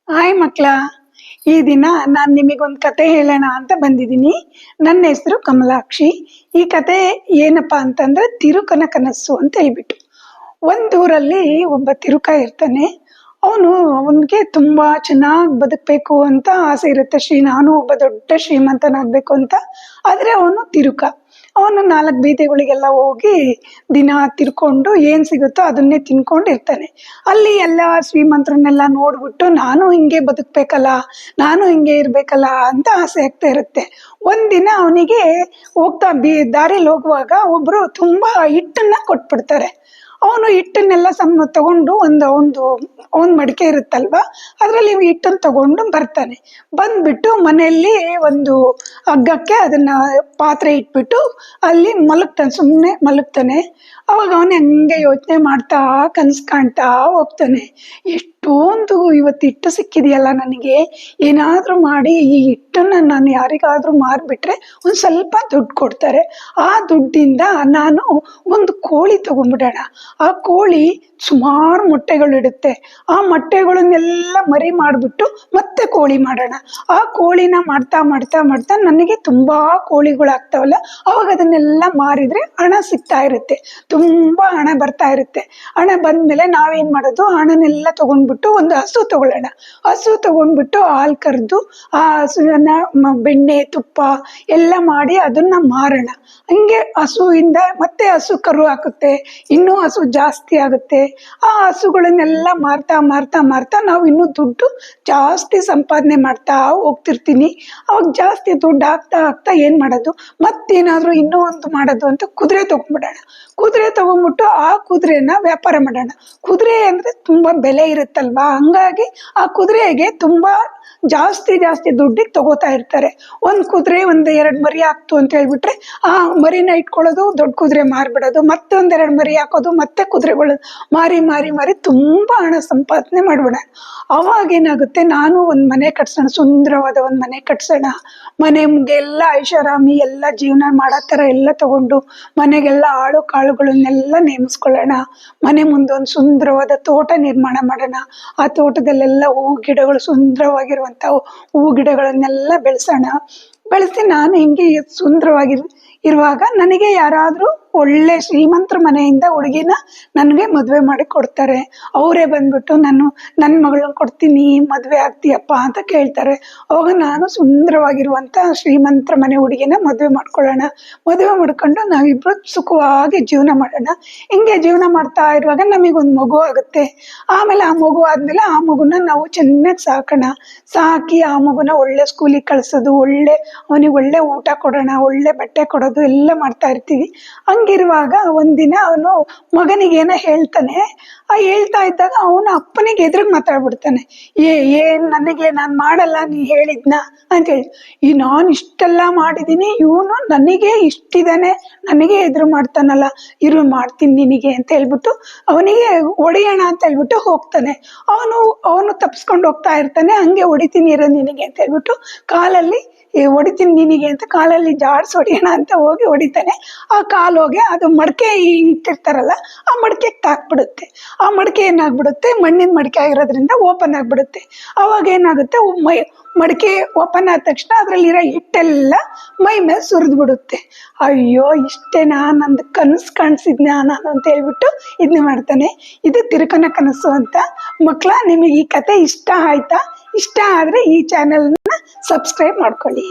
Hi ಮಕ್ಳ, ಈ ದಿನ ನಾನು ನಿಮಗೊಂದು ಕತೆ ಹೇಳೋಣ ಅಂತ ಬಂದಿದ್ದೀನಿ. ನನ್ನ ಹೆಸರು ಕಮಲಾಕ್ಷಿ. ಈ ಕತೆ ಏನಪ್ಪಾ ಅಂತಂದ್ರೆ ತಿರುಕನ ಕನಸು ಅಂತ ಹೇಳ್ಬಿಟ್ಟು. ಒಂದೂರಲ್ಲಿ ಒಬ್ಬ ತಿರುಕ ಇರ್ತಾನೆ. ಅವನಿಗೆ ತುಂಬಾ ಚೆನ್ನಾಗಿ ಬದುಕಬೇಕು ಅಂತ ಆಸೆ ಇರುತ್ತೆ. ನಾನು ಒಬ್ಬ ದೊಡ್ಡ ಶ್ರೀಮಂತನಾಗ್ಬೇಕು ಅಂತ. ಆದ್ರೆ ಅವನು ತಿರುಕ. ಅವನು 4 ಬೀದಿಗಳಿಗೆಲ್ಲ ಹೋಗಿ ದಿನ ತಿರ್ಕೊಂಡು ಏನ್ ಸಿಗುತ್ತೋ ಅದನ್ನೇ ತಿನ್ಕೊಂಡಿರ್ತಾನೆ. ಅಲ್ಲಿ ಎಲ್ಲ ಶ್ರೀಮಂತರನ್ನೆಲ್ಲ ನೋಡ್ಬಿಟ್ಟು ನಾನು ಹಿಂಗೆ ಬದುಕ್ಬೇಕಲ್ಲ, ನಾನು ಹಿಂಗೆ ಇರ್ಬೇಕಲ್ಲ ಅಂತ ಆಸೆ ಆಗ್ತಾ ಇರುತ್ತೆ. ಒಂದಿನ ಅವನಿಗೆ ದಾರಿಲಿ ಹೋಗುವಾಗ ಒಬ್ರು ತುಂಬಾ ಹಿಟ್ಟನ್ನ ಕೊಟ್ಬಿಡ್ತಾರೆ. ಅವನು ಹಿಟ್ಟನ್ನೆಲ್ಲ ತಗೊಂಡು ಒಂದು ಮಡಿಕೆ ಇರುತ್ತಲ್ವಾ, ಅದ್ರಲ್ಲಿ ಹಿಟ್ಟನ್ನು ತಗೊಂಡು ಬರ್ತಾನೆ. ಬಂದ್ಬಿಟ್ಟು ಮನೆಯಲ್ಲಿ ಒಂದು ಹಗ್ಗಕ್ಕೆ ಅದನ್ನ ಪಾತ್ರೆ ಇಟ್ಬಿಟ್ಟು ಅಲ್ಲಿ ಸುಮ್ಮನೆ ಮಲಗ್ತಾನೆ. ಅವಾಗ ಅವನು ಹಂಗೆ ಯೋಚನೆ ಮಾಡ್ತಾ ಕನ್ಸ್ ಕಾಣ್ತಾ ಹೋಗ್ತಾನೆ. ಎಷ್ಟೊಂದು ಇವತ್ತು ಹಿಟ್ಟು ಸಿಕ್ಕಿದೆಯಲ್ಲ ನನಗೆ, ಏನಾದ್ರೂ ಮಾಡಿ ಈ ಹಿಟ್ಟನ್ನ ನಾನು ಯಾರಿಗಾದ್ರೂ ಮಾರ್ಬಿಟ್ರೆ ಒಂದ್ ಸ್ವಲ್ಪ ದುಡ್ಡು ಕೊಡ್ತಾರೆ. ಆ ದುಡ್ಡಿಂದ ನಾನು ಒಂದು ಕೋಳಿ ತಗೊಂಡ್ಬಿಡೋಣ. ಆ ಕೋಳಿ ಸುಮಾರು ಮೊಟ್ಟೆಗಳಿಡುತ್ತೆ. ಆ ಮೊಟ್ಟೆಗಳನ್ನೆಲ್ಲ ಮರಿ ಮಾಡ್ಬಿಟ್ಟು ಮತ್ತೆ ಕೋಳಿ ಮಾಡೋಣ. ಆ ಕೋಳಿನ ಮಾಡ್ತಾ ಮಾಡ್ತಾ ಮಾಡ್ತಾ ನನಗೆ ತುಂಬಾ ಕೋಳಿಗಳಾಗ್ತಾವಲ್ಲ, ಅವಾಗ ಅದನ್ನೆಲ್ಲ ಮಾರಿದ್ರೆ ಹಣ ಸಿಗ್ತಾ ಇರುತ್ತೆ, ತುಂಬಾ ಹಣ ಬರ್ತಾ ಇರುತ್ತೆ. ಹಣ ಬಂದ್ಮೇಲೆ ನಾವೇನ್ ಮಾಡೋದು, ಹಣನೆಲ್ಲ ತಗೊಂಡ್ಬಿಟ್ಟು ಒಂದು ಹಸು ತಗೊಳ್ಳೋಣ. ಹಸು ತಗೊಂಡ್ಬಿಟ್ಟು ಹಾಲು ಕರೆದು ಆ ಹಸುವನ್ನ ಬೆಣ್ಣೆ ತುಪ್ಪ ಎಲ್ಲ ಮಾಡಿ ಅದನ್ನ ಮಾರೋಣ. ಹಂಗೆ ಹಸುವಿಂದ ಮತ್ತೆ ಹಸು ಕರು ಹಾಕುತ್ತೆ, ಇನ್ನೂ ಹಸು ಜಾಸ್ತಿ ಆಗುತ್ತೆ. ಆ ಹಸುಗಳನ್ನೆಲ್ಲ ಮಾರ್ತಾ ಮಾರ್ತಾ ಮಾರ್ತಾ ನಾವು ಇನ್ನೂ ದುಡ್ಡು ಜಾಸ್ತಿ ಸಂಪಾದನೆ ಮಾಡ್ತಾ ಹೋಗ್ತಿರ್ತೀನಿ. ಅವಾಗ ಜಾಸ್ತಿ ದುಡ್ಡು ಆಗ್ತಾ ಆಗ್ತಾ ಏನ್ ಮಾಡೋದು, ಮತ್ತೇನಾದ್ರೂ ಇನ್ನೂ ಒಂದು ಮಾಡೋದು ಅಂತ ಕುದುರೆ ತಗೊಂಡ್ಬಿಡೋಣ. ಕುದುರೆ ತಗೊಂಡ್ಬಿಟ್ಟು ಆ ಕುದುರೆನ ವ್ಯಾಪಾರ ಮಾಡೋಣ. ಕುದುರೆ ಅಂದ್ರೆ ತುಂಬಾ ಬೆಲೆ ಇರುತ್ತಲ್ವಾ, ಹಂಗಾಗಿ ಆ ಕುದುರೆಗೆ ತುಂಬಾ ಜಾಸ್ತಿ ಜಾಸ್ತಿ ದುಡ್ಡಿಗೆ ತಗೋತಾ ಇರ್ತಾರೆ. ಒಂದ್ ಕುದುರೆ 1-2 ಮರಿ ಹಾಕ್ತು ಅಂತ ಹೇಳ್ಬಿಟ್ರೆ ಆ ಮರಿನ ಇಟ್ಕೊಳ್ಳೋದು, ದೊಡ್ಡ ಕುದುರೆ ಮಾರ್ಬಿಡೋದು, ಮತ್ತೆ 1-2 ಮರಿ ಹಾಕೋದು, ಮತ್ತೆ ಕುದುರೆಗಳು ಮಾರಿ ಮಾರಿ ಮಾರಿ ತುಂಬಾ ಹಣ ಸಂಪಾದನೆ ಮಾಡ್ಬಿಡ. ಅವಾಗ ಏನಾಗುತ್ತೆ, ನಾನು ಒಂದ್ ಮನೆ ಕಟ್ಸೋಣ, ಸುಂದರವಾದ ಒಂದ್ ಮನೆ ಕಟ್ಸೋಣ. ಮನೆಗೆಲ್ಲ ಐಷಾರಾಮಿ ಎಲ್ಲ ಜೀವನ ಮಾಡೋ ತರ ಎಲ್ಲ ತಗೊಂಡು ಮನೆಗೆಲ್ಲ ಆಳು ಕಾಳುಗಳನ್ನೆಲ್ಲ ನೇಮಿಸ್ಕೊಳ್ಳೋಣ. ಮನೆ ಮುಂದೆ ಒಂದು ಸುಂದರವಾದ ತೋಟ ನಿರ್ಮಾಣ ಮಾಡೋಣ. ಆ ತೋಟದಲ್ಲೆಲ್ಲ ಹೂ ಗಿಡಗಳು, ಸುಂದರವಾಗಿರುವಂತ ಹೂ ಗಿಡಗಳನ್ನೆಲ್ಲ ಬೆಳೆಸೋಣ. ಬೆಳೆಸಿ ನಾನು ಹಿಂಗೆ ಇರುವಾಗ ನನಗೆ ಯಾರಾದ್ರೂ ಒಳ್ಳೆ ಶ್ರೀಮಂತರ ಮನೆಯಿಂದ ಹುಡುಗಿನ ನನಗೆ ಮದುವೆ ಮಾಡಿ ಕೊಡ್ತಾರೆ. ಅವರೇ ಬಂದ್ಬಿಟ್ಟು ನನ್ನ ಮಗಳನ್ನ ಕೊಡ್ತೀನಿ, ಮದುವೆ ಆಗ್ತೀಯಪ್ಪ ಅಂತ ಕೇಳ್ತಾರೆ. ಅವಾಗ ನಾನು ಸುಂದರವಾಗಿರುವಂತ ಶ್ರೀಮಂತರ ಮನೆ ಹುಡುಗಿನ ಮದುವೆ ಮಾಡ್ಕೊಳ್ಳೋಣ. ಮದುವೆ ಮಾಡ್ಕೊಂಡು ನಾವಿಬ್ರು ಸುಖವಾಗಿ ಜೀವನ ಮಾಡೋಣ. ಹಿಂಗೆ ಜೀವನ ಮಾಡ್ತಾ ಇರುವಾಗ ನಮಗೊಂದು ಮಗು ಆಗುತ್ತೆ. ಆಮೇಲೆ ಆ ಮಗು ಆದ್ಮೇಲೆ ಆ ಮಗುನ ನಾವು ಚೆನ್ನಾಗಿ ಸಾಕೋಣ. ಸಾಕಿ ಆ ಮಗುನ ಒಳ್ಳೆ ಸ್ಕೂಲಿಗೆ ಕಳ್ಸೋದು, ಅವನಿಗೆ ಒಳ್ಳೆ ಊಟ ಕೊಡೋಣ, ಒಳ್ಳೆ ಬಟ್ಟೆ ಕೊಡೋದು ಎಲ್ಲ ಮಾಡ್ತಾ ಇರ್ತೀವಿ. ಹಂಗಿರುವಾಗ ಒಂದಿನ ಅವನು ಮಗನಿಗೇನೋ ಹೇಳ್ತಾನೆ. ಆ ಹೇಳ್ತಾ ಇದ್ದಾಗ ಅವನ ಅಪ್ಪನಿಗೆ ಎದುರಿಗೆ ಮಾತಾಡ್ಬಿಡ್ತಾನೆ. ಏನ್ ನನಗೆ ನಾನು ಮಾಡಲ್ಲ, ನೀ ಹೇಳಿದ್ನ ಅಂತ ಹೇಳಿ. ನಾನು ಇಷ್ಟೆಲ್ಲ ಮಾಡಿದೀನಿ, ಇವನು ನನಗೆ ಇಷ್ಟಿದಾನೆ, ನನಗೆ ಎದುರು ಮಾಡ್ತಾನಲ್ಲ, ಮಾಡ್ತೀನಿ ನಿನಗೆ ಅಂತ ಹೇಳ್ಬಿಟ್ಟು ಅವನಿಗೆ ಹೊಡೆಯೋಣ ಅಂತ ಹೇಳ್ಬಿಟ್ಟು ಹೋಗ್ತಾನೆ. ಅವನು ತಪ್ಸ್ಕೊಂಡು ಹೋಗ್ತಾ ಇರ್ತಾನೆ. ಹಂಗೆ ಹೊಡಿತೀನಿ ಇರೋ ನಿನಗೆ ಅಂತ ಹೇಳ್ಬಿಟ್ಟು ಕಾಲಲ್ಲಿ ಹೊಡಿತೀನಿ ನಿನಗೆ ಅಂತ ಕಾಲಲ್ಲಿ ಜಾಡ್ಸ್ ಹೊಡಿಯೋಣ ಅಂತ ಹೋಗಿ ಹೊಡಿತಾನೆ. ಆ ಕಾಲು ಹೋಗಿ ಅದು ಮಡಕೆ ಇಟ್ಟಿರ್ತಾರಲ್ಲ, ಆ ಮಡಕೆಗೆ ತಾಕ್ಬಿಡುತ್ತೆ. ಆ ಮಡಕೆ ಏನಾಗ್ಬಿಡುತ್ತೆ, ಮಣ್ಣಿನ ಮಡಕೆ ಆಗಿರೋದ್ರಿಂದ ಓಪನ್ ಆಗ್ಬಿಡುತ್ತೆ. ಅವಾಗ ಏನಾಗುತ್ತೆ, ಮಡಕೆ ಓಪನ್ ಆದ ತಕ್ಷಣ ಅದ್ರಲ್ಲಿರೋ ಹಿಟ್ಟೆಲ್ಲ ಮೈ ಮೇಲೆ ಸುರಿದು ಬಿಡುತ್ತೆ. ಅಯ್ಯೋ ಇಷ್ಟೇನಾ, ನಂದು ಕನಸು ಕಾಣಿಸಿದ್ನ ನಾನು ಅಂತ ಹೇಳ್ಬಿಟ್ಟು ಇದನ್ನ ಮಾಡ್ತಾನೆ. ಇದು ತಿರುಕನ ಕನಸು ಅಂತ. ಮಕ್ಕಳ, ನಿಮಗೆ ಈ ಕತೆ ಇಷ್ಟ ಆಯ್ತಾ? ಇಷ್ಟ ಆದ್ರೆ ಈ ಚಾನೆಲ್ನ ಸಬ್ಸ್ಕ್ರೈಬ್ ಮಾಡ್ಕೊಳ್ಳಿ.